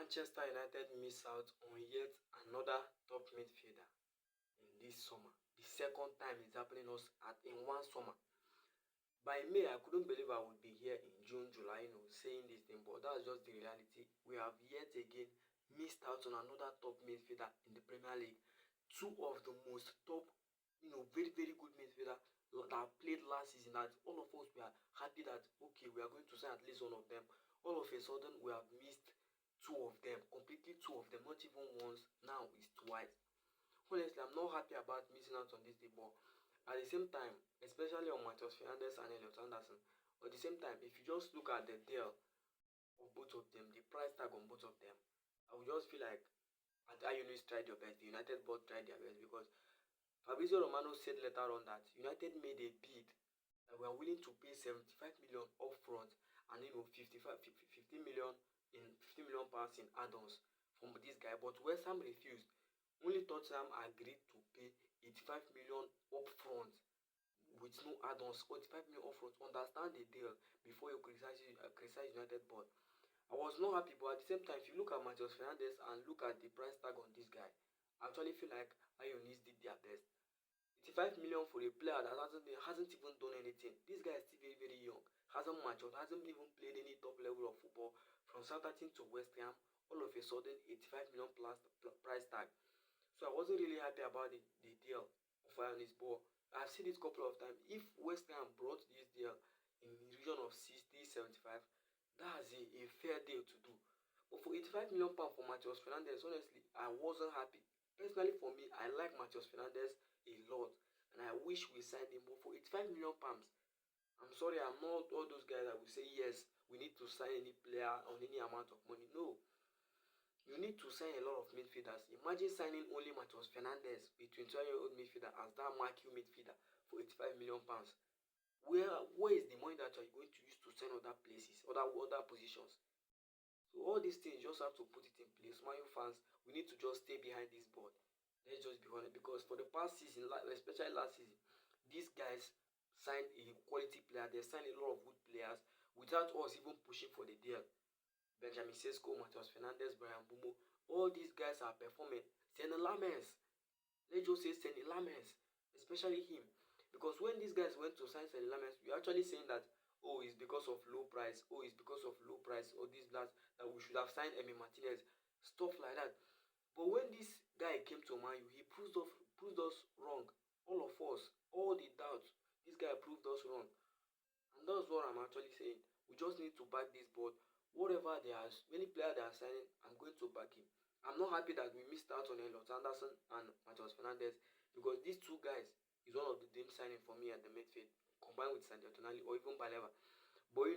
Manchester United miss out on yet another top midfielder in this summer. The second time it's happening us in one summer. By May, I couldn't believe I would be here in June, July, saying this thing, but that's just the reality. We have yet again missed out on another top midfielder in the Premier League. Two of the most top, very, very good midfielder that played last season, that all of us were happy that, okay, we are going to sign at least one of them. All of a sudden, we have missed two of them, completely two of them, not even once, now it's twice. Honestly, I'm not happy about missing out on this day, but at the same time, especially on Mateus Fernandes and Elliott, at the same time, if you just look at the deal of both of them, the price tag on both of them, I would just feel like United tried your best, the United both tried their best, because Fabrizio Romano said later on that United made a bid that we are willing to pay 75 million upfront and 50 million pounds in add-ons from this guy, but West Ham refused. Only Tottenham agreed to pay 85 million upfront with no add-ons. 45 million upfront. Understand the deal before you criticize United board. I was not happy, but at the same time, if you look at Mateus Fernandes and look at the price tag on this guy, I actually feel like Ionis did their best. 85 million for a player that hasn't even done anything. This guy is still very, very young. Hasn't matured, hasn't even played any top level of football. From Southampton to West Ham, all of a sudden, 85 million plus price tag. So I wasn't really happy about the deal of Ionis, but I've seen it a couple of times. If West Ham brought this deal in the region of 60, 75, that's a fair deal to do. But for 85 million pounds for Mateus Fernandes, honestly, I wasn't happy. Personally, for me, I like Mateus Fernandes a lot, and I wish we signed him. But for 85 million pounds, I'm sorry, I'm not all those guys that will say, yes, we need to sign any player on any amount of money. No. You need to sign a lot of midfielders. Imagine signing only Mateus Fernandes, a 21-year-old midfielder, as that marquee midfielder for 85 million pounds. Where is the money that you're going to use to sign other places, other positions? So all these things, you just have to put it in place. Man U fans, we need to just stay behind this board. Let's just be honest, because for the past season, especially last season, these guys signed a quality player. They signed a lot of good players without us even pushing for the deal. Benjamin Sesko, Mateus Fernandes, Brian Bumo, all these guys are performing. Senne Lammens, let's just say Senne Lammens, especially him. Because when these guys went to sign Senne Lammens, we are actually saying that, oh, it's because of low price, or this, that we should have signed Emi Martinez, stuff like that. But when this guy came to Man U, he proved us wrong. All of us, all the doubts, this guy proved us wrong. And that's what I'm actually saying. We just need to back this board. Whatever they are, any player they are signing, I'm going to back him. I'm not happy that we missed out on Elliott Anderson and Mateus Fernandes, because these two guys is one of the dream signing for me at the midfield, combined with Sadio Tonali or even Baleba. But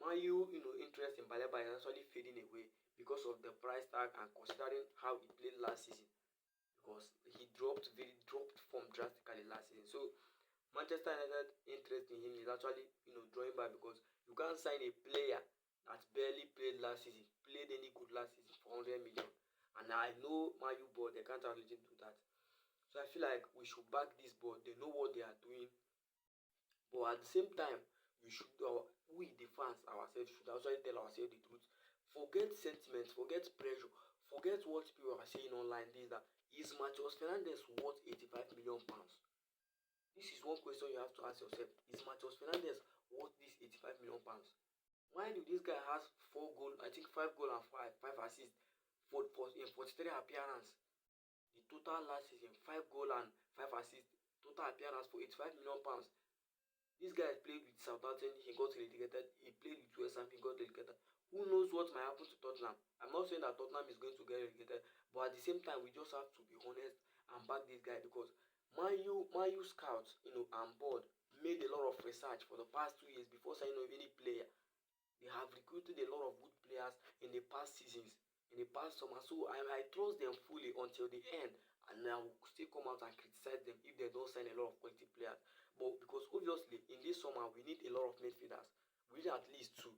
Man U, interest in Baleba is actually fading away because of the price tag and considering how he played last season, because he dropped form drastically last season. So Manchester United interest in him is actually drawing back, because you can't sign a player that barely played last season, played any good last season for 100 million. And I know Man U board, they can't actually do that. So I feel like we should back this board. They know what they are doing. But at the same time, we the fans ourselves should actually tell ourselves the truth. Forget sentiment, forget pressure, forget what people are saying online. Is Mateus Fernandes worth 85 million pounds? This is one question you have to ask yourself. Is Mateus Fernandes worth this 85 million pounds? Why do this guy has 4 goals, I think 5 goals and 5 assists in 43 appearances? The total last season, 5 goals and 5 assists, total appearance for 85 million pounds. This guy played with Southampton, he got relegated. He played with West Ham, he got relegated. Who knows what might happen to Tottenham? I'm not saying that Tottenham is going to get relegated, but at the same time, we just have to be honest and back this guy, because Man U scouts, and board made a lot of research for the past 2 years before signing any player. They have recruited a lot of good players in the past seasons, in the past summer. So I trust them fully until the end, and I will still come out and criticize them if they don't sign a lot of quality players. But because obviously in this summer we need a lot of midfielders. We need at least 2.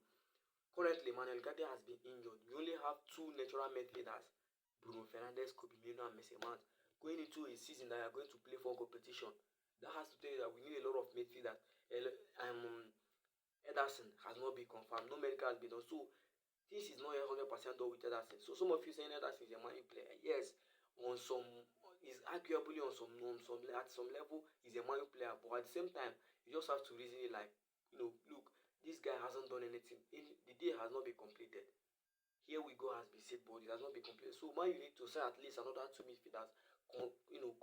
Currently, Manuel Gade has been injured. We only have 2 natural midfielders, Bruno Fernandes, Kobe Mino, and Mason Mount, going into a season that are going to play for competition. That has to tell you that we need a lot of midfielders. Ederson has not been confirmed. No medical has been done. So this is not 100% done with Ederson. So some of you saying Ederson is a Man U player. Yes, on some is arguably on some at some level is a Man U player, but at the same time you just have to reason it like, look, this guy hasn't done anything. The day has not been completed. Here we go has been said, but it has not been completed. So Man U need to sign at least another two midfielders,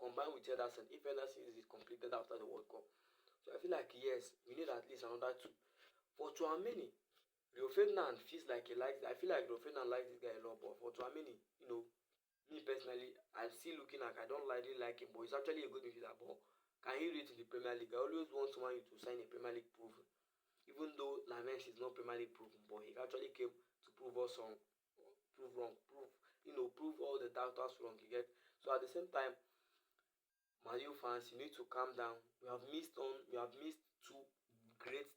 combined with Ederson if Ederson is completed after the World Cup. So I feel like yes, we need at least another two. For Tchouaméni, Rio Ferdinand feels like he likes. I feel like Rio Ferdinand likes this guy a lot, but for Tchouaméni, me personally, I'm still looking like I don't really like him, but he's actually a good midfielder. But can he reach in the Premier League? I always want someone to sign a Premier League proven. Even though Lamens is not Premier League proven, but he actually came to prove us wrong, prove all the doubters wrong. You get. So at the same time, Man U fans, you need to calm down. We have missed two two great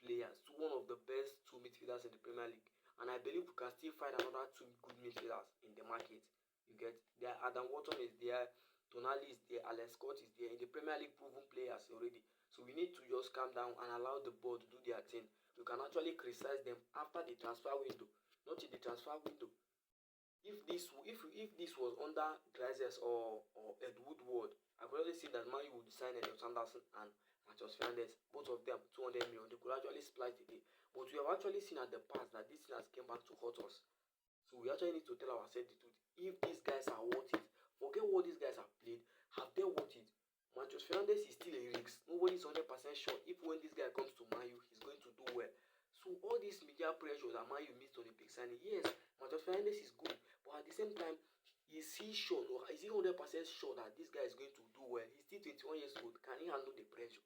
players, one of the best two midfielders in the Premier League. And I believe we can still find another two good midfielders in the market. You get there. Adam Wharton is there, Tonali is there, Alex Scott is there. In the Premier League proven players already. So we need to just calm down and allow the board to do their thing. We can actually criticize them after the transfer window, not in the transfer window. If this was under Glazers or Ed Woodward, I could already see that Man U would sign Elliott Anderson and Mateus Fernandes, both of them 200 million. They could actually splice the deal. But we have actually seen at the past that this thing has came back to haunt us. So we actually need to tell ourselves the truth. If these guys are worth it, forget what these guys have played. Have they worth it? Mateus Fernandes is still a risk. Nobody's 100% sure if when this guy comes to Man U, he's going to do well. So all this media pressure that Man U missed on the big signing, yes, Mateus Fernandes is good, but at the same time, is he sure or is he 100% sure that this guy is going to do well? He's still 21 years old. Can he handle the pressure?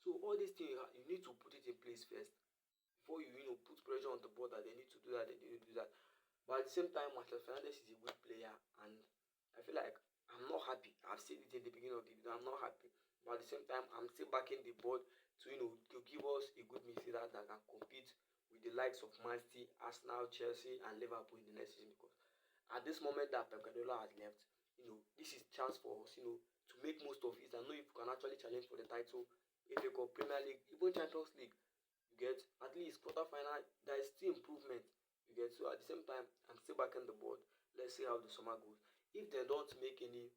So all these things, you need to put it in place first before you put pressure on the board that they need to do that, they need to do that. But at the same time, Mateus Fernandes is a good player, and I feel like I'm not happy. I've said it in the beginning of the video. I'm not happy, but at the same time, I'm still backing the board to give us a good midfielder that can compete with the likes of Man City, Arsenal, Chelsea, and Liverpool in the next season. Because at this moment that Pep Guardiola has left, this is chance for us, to make most of it and know if we can actually challenge for the title, FA Cup, Premier League, even Champions League. You get at least quarterfinal. There is still improvement. You get. So at the same time, I'm still backing the board. Let's see how the summer goes. If they don't make any